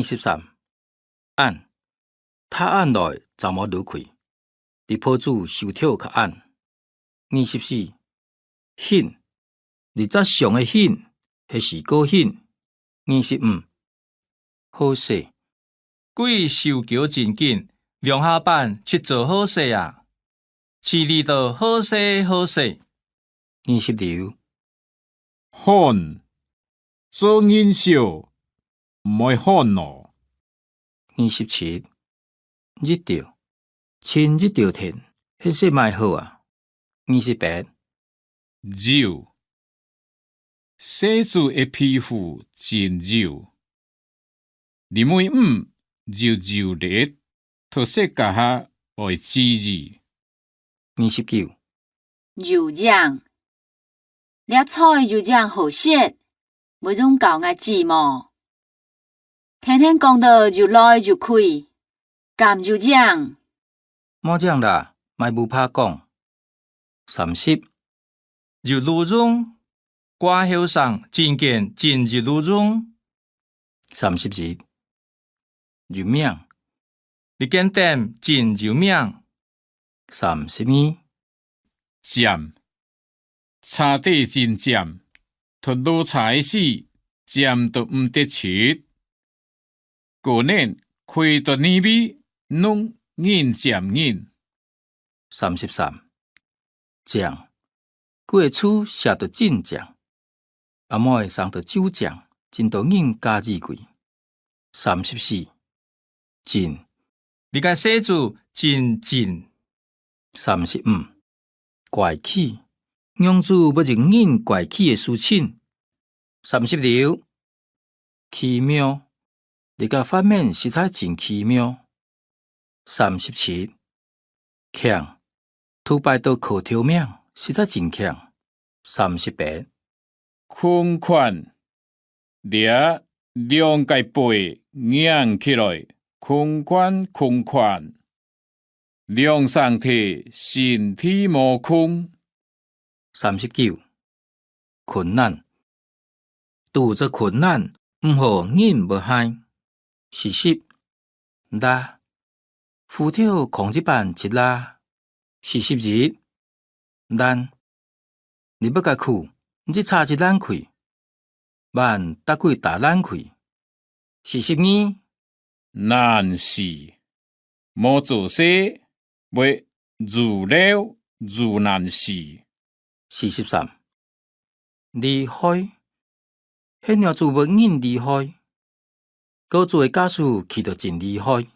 23按他按来怎么落开？伫坡主收跳较按。24兴，你则上的兴，迄是高兴。25好势，鬼受桥真紧，量下班去做好势啊！市里头好势好势。26喊，做人少，唔爱喊咯。27日照，亲日照天，迄势卖好啊。28柔，洗主的皮肤真柔，你每柔柔热，特色家下爱支持。29肉酱，掠菜肉酱好食，每种搞爱寂寞。天天讲到就来就开，甘肉酱。莫这样啦，卖不怕讲。30日如中，歌后上真见真日如中。31入命你见点真入命。 32尖，茶底真尖，脱落茶的时，尖都唔得切。过年开到年尾，拢硬尖硬。33酱，过厝写得真酱，阿妹送得酒酱，真多人加字贵。34真你个写字真真。 35怪气，娘子要认人怪气的事情。36奇妙，你个反面实在真奇妙。37强，突摆到靠条命，实在真强。38空款，掠两个背硬起来，空款。量身体，身体无空。39困难，拄着困难，毋好忍无害。40拉，扶跳控制板一拉。41咱，你要甲去，即差一咱开，万搭鬼打咱开。42难事，无做事，袂如了如难事。43离开，迄鸟主要忍离开，高做的假使去得真厉害。